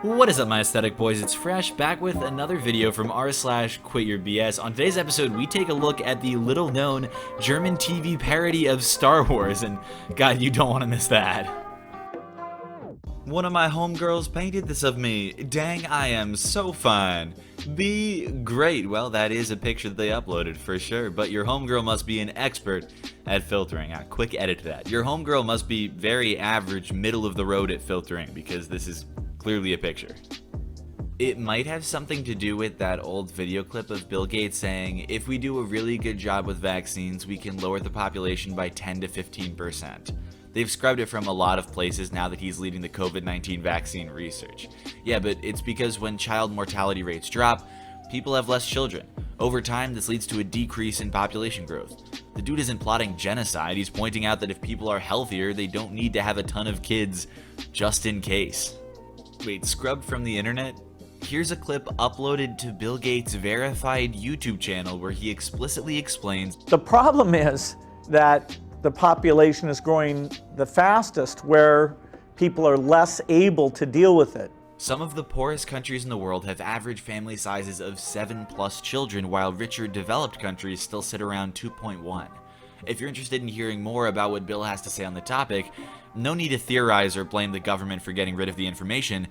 What is up, my aesthetic boys? It's Fresh, back with another video from r/QuitYourBS. On today's episode, we take a look at the little-known German TV parody of Star Wars, and God, you don't want to miss that. One of my homegirls painted this of me. Dang, I am so fine. Be great. Well, that is a picture that they uploaded for sure, but your homegirl must be an expert at filtering. Quick edit that. Your homegirl must be very average, middle of the road at filtering, because this is clearly a picture. It might have something to do with that old video clip of Bill Gates saying, if we do a really good job with vaccines, we can lower the population by 10 to 15%. They've scrubbed it from a lot of places now that he's leading the COVID-19 vaccine research. Yeah, but it's because when child mortality rates drop, people have less children. Over time, this leads to a decrease in population growth. The dude isn't plotting genocide, he's pointing out that if people are healthier, they don't need to have a ton of kids just in case. Wait, scrubbed from the internet? Here's a clip uploaded to Bill Gates' verified YouTube channel where he explicitly explains, the problem is that the population is growing the fastest where people are less able to deal with it. some of the poorest countries in the world have average family sizes of 7+ children, while richer developed countries still sit around 2.1. If you're interested in hearing more about what Bill has to say on the topic, no need to theorize or blame the government for getting rid of the information.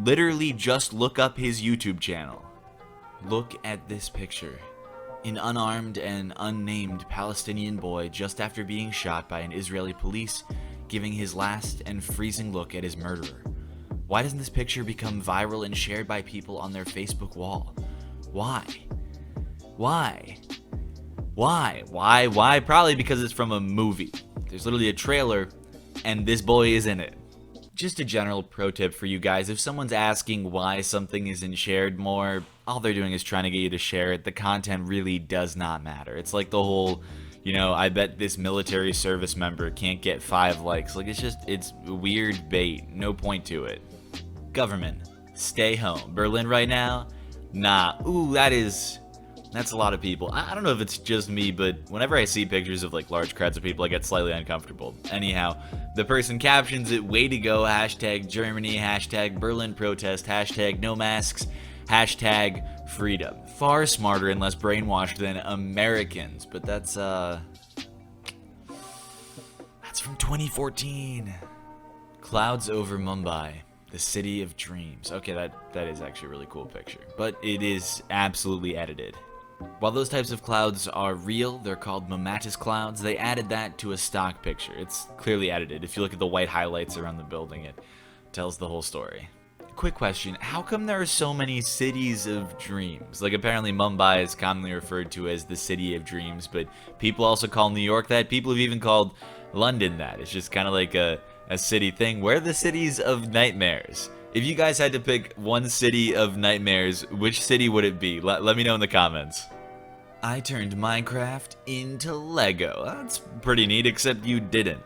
Literally just look up his YouTube channel. Look at this picture. An unarmed and unnamed Palestinian boy just after being shot by an Israeli police, giving his last and freezing look at his murderer. Why doesn't this picture become viral and shared by people on their Facebook wall? Why? Why? Why? Probably because it's from a movie. There's literally a trailer, and this boy is in it. Just a general pro tip for you guys, if someone's asking why something isn't shared more, all they're doing is trying to get you to share it. The content really does not matter. It's like the whole, I bet this military service member can't get 5 likes. Like, it's weird bait. No point to it. Government, stay home. Berlin right now? Nah. Ooh, that's a lot of people. I don't know if it's just me, but whenever I see pictures of like large crowds of people, I get slightly uncomfortable. Anyhow, the person captions it, way to go, #Germany, #Berlin protest, #no masks, #freedom. Far smarter and less brainwashed than Americans, but that's from 2014. Clouds over Mumbai, the city of dreams. Okay, that is actually a really cool picture, but it is absolutely edited. While those types of clouds are real, they're called monetized clouds. They added that to a stock picture. It's clearly edited. If you look at the white highlights around the building, it tells the whole story. Quick question, how come there are so many cities of dreams? Like, apparently Mumbai is commonly referred to as the city of dreams, but people also call New York that. People have even called London that. It's just kind of like a city thing. Where are the cities of nightmares? If you guys had to pick one city of nightmares, which city would it be? Let me know in the comments. I turned Minecraft into Lego. That's pretty neat, except you didn't.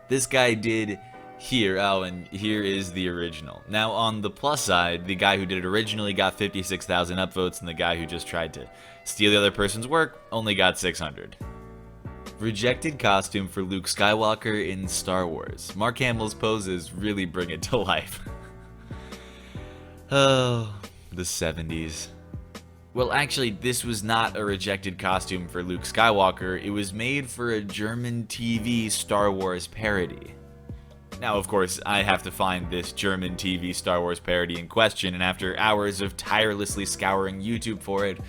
This guy did here. Oh, and here is the original. Now, on the plus side, the guy who did it originally got 56,000 upvotes, and the guy who just tried to steal the other person's work only got 600. Rejected costume for Luke Skywalker in Star Wars. Mark Hamill's poses really bring it to life. Oh, the 70s. Well, actually, this was not a rejected costume for Luke Skywalker. It was made for a German TV Star Wars parody. Now, of course, I have to find this German TV Star Wars parody in question, and after hours of tirelessly scouring YouTube for it,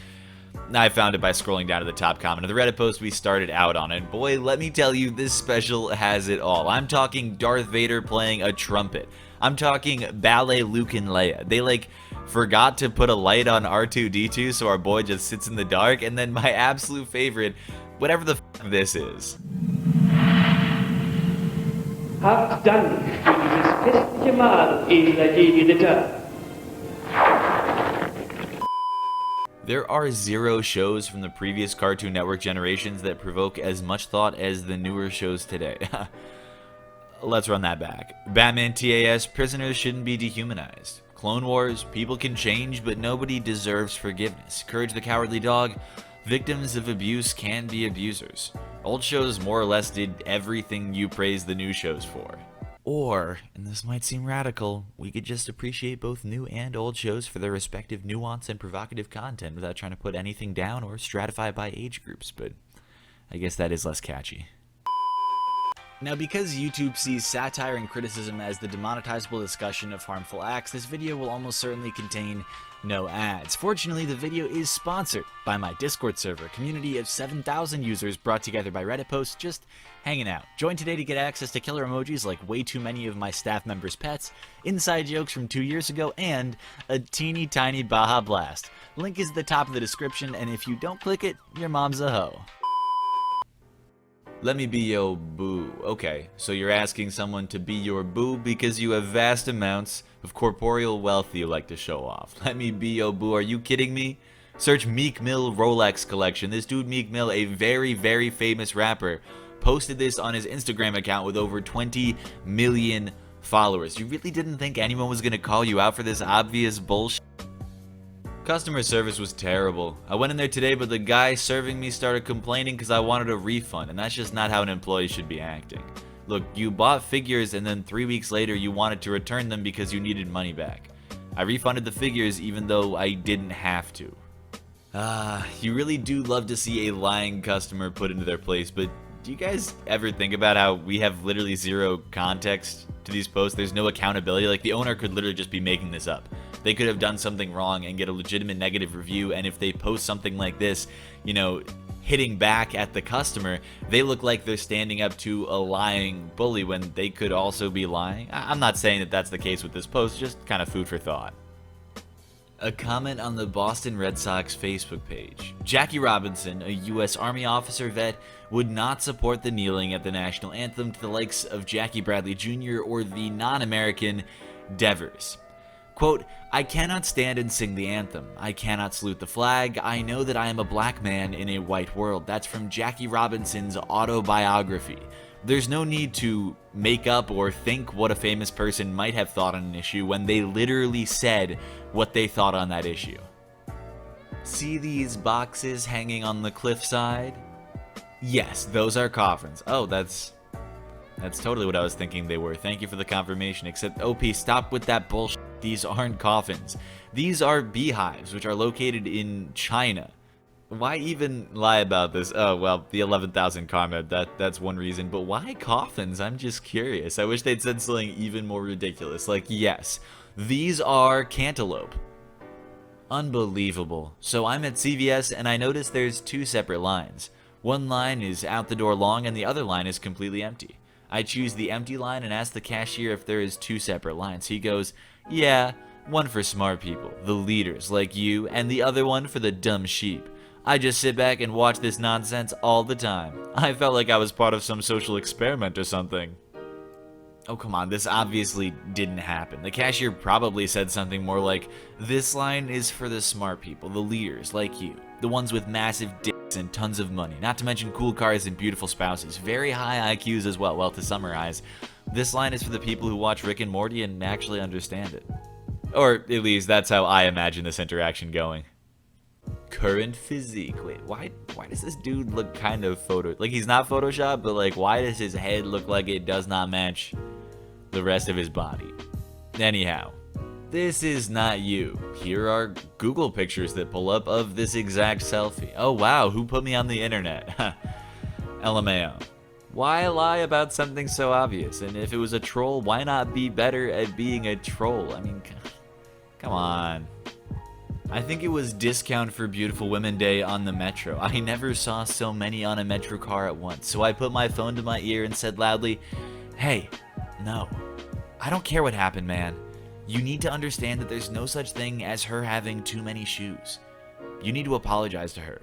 I found it by scrolling down to the top comment of the Reddit post we started out on, and boy, let me tell you, this special has it all. I'm talking Darth Vader playing a trumpet. I'm talking ballet Luke and Leia. They forgot to put a light on R2-D2, so our boy just sits in the dark, and then my absolute favorite, whatever the f this is. Habt Dank für dieses festliche Mahl, edler Jedi-Ritter. There are 0 shows from the previous Cartoon Network generations that provoke as much thought as the newer shows today. Let's run that back. Batman TAS, prisoners shouldn't be dehumanized. Clone Wars, people can change, but nobody deserves forgiveness. Courage the Cowardly Dog, victims of abuse can be abusers. Old shows more or less did everything you praise the new shows for. Or, and this might seem radical, we could just appreciate both new and old shows for their respective nuance and provocative content without trying to put anything down or stratify by age groups, but I guess that is less catchy. Now, because YouTube sees satire and criticism as the demonetizable discussion of harmful acts, this video will almost certainly contain no ads. Fortunately, the video is sponsored by my Discord server, a community of 7,000 users brought together by Reddit posts just hanging out. Join today to get access to killer emojis like way too many of my staff members' pets, inside jokes from 2 years ago, and a teeny tiny Baja Blast. Link is at the top of the description, and if you don't click it, your mom's a hoe. Let me be yo boo. Okay, so you're asking someone to be your boo because you have vast amounts of corporeal wealth you like to show off. Let me be yo boo, are you kidding me? Search Meek Mill Rolex collection. This dude Meek Mill, a very, very famous rapper, posted this on his Instagram account with over 20 million followers. You really didn't think anyone was gonna call you out for this obvious bullshit? Customer service was terrible. I went in there today, but the guy serving me started complaining because I wanted a refund, and that's just not how an employee should be acting. Look, you bought figures and then 3 weeks later you wanted to return them because you needed money back. I refunded the figures even though I didn't have to. You really do love to see a lying customer put into their place, but do you guys ever think about how we have literally zero context to these posts? There's no accountability. Like, the owner could literally just be making this up. They could have done something wrong and get a legitimate negative review, and if they post something like this, you know, hitting back at the customer, they look like they're standing up to a lying bully when they could also be lying. I'm not saying that that's the case with this post, just kind of food for thought. A comment on the Boston Red Sox Facebook page. Jackie Robinson, a U.S. Army officer vet, would not support the kneeling at the national anthem to the likes of Jackie Bradley Jr. or the non-American Devers. Quote, I cannot stand and sing the anthem. I cannot salute the flag. I know that I am a black man in a white world. That's from Jackie Robinson's autobiography. There's no need to make up or think what a famous person might have thought on an issue when they literally said what they thought on that issue. See these boxes hanging on the cliffside? Yes, those are coffins. Oh, that's totally what I was thinking they were. Thank you for the confirmation. Except, OP, stop with that bullshit. These aren't coffins. These are beehives, which are located in China. Why even lie about this? Oh, well, the 11,000 karma, that's one reason. But why coffins? I'm just curious. I wish they'd said something even more ridiculous. Like, yes, these are cantaloupe. Unbelievable. So I'm at CVS and I notice there's two separate lines. One line is out the door long and the other line is completely empty. I choose the empty line and ask the cashier if there is two separate lines. He goes, yeah, one for smart people, the leaders like you, and the other one for the dumb sheep. I just sit back and watch this nonsense all the time. I felt like I was part of some social experiment or something. Oh, come on, this obviously didn't happen. The cashier probably said something more like, this line is for the smart people, the leaders like you, the ones with massive dicks and tons of money, not to mention cool cars and beautiful spouses, very high IQs as well. Well, to summarize, this line is for the people who watch Rick and Morty and actually understand it. Or at least that's how I imagine this interaction going. Current physique. Wait, why does this dude look kind of like he's not photoshopped, but like why does his head look like it does not match the rest of his body? Anyhow, this is not you. Here are Google pictures that pull up of this exact selfie. Oh wow, who put me on the internet? LMAO. Why lie about something so obvious? And if it was a troll, why not be better at being a troll? I mean, come on. I think it was Discount for Beautiful Women Day on the Metro. I never saw so many on a Metro car at once, so I put my phone to my ear and said loudly, hey, no. I don't care what happened, man. You need to understand that there's no such thing as her having too many shoes. You need to apologize to her.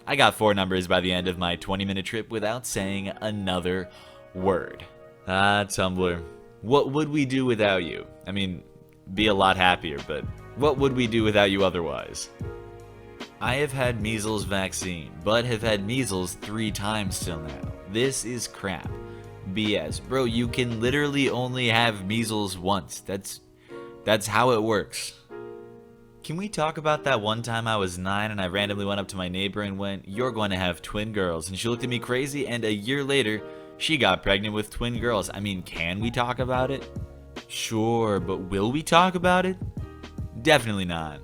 I got 4 numbers by the end of my 20-minute trip without saying another word. Tumblr. What would we do without you? I mean, be a lot happier, but what would we do without you otherwise? I have had measles vaccine, but have had measles 3 times till now. This is crap. BS. Bro, you can literally only have measles once. That's how it works. Can we talk about that one time I was 9 and I randomly went up to my neighbor and went, you're going to have twin girls, and she looked at me crazy, and a year later, She got pregnant with twin girls. I mean, can we talk about it? Sure, but will we talk about it? Definitely not.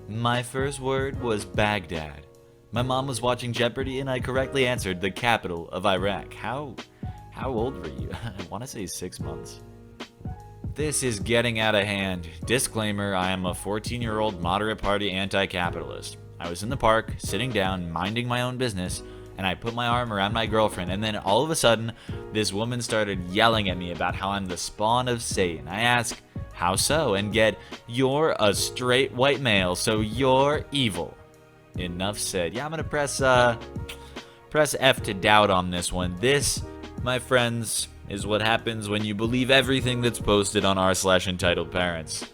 My first word was Baghdad. My mom was watching Jeopardy and I correctly answered the capital of Iraq. How old were you? I want to say 6 months. This is getting out of hand. Disclaimer, I am a 14-year-old moderate party anti-capitalist. I was in the park, sitting down, minding my own business, and I put my arm around my girlfriend, and then all of a sudden, this woman started yelling at me about how I'm the spawn of Satan. I ask, how so? And get, you're a straight white male, so you're evil. Enough said. Yeah, I'm gonna press F to doubt on this one. This, my friends, is what happens when you believe everything that's posted on r/entitled parents.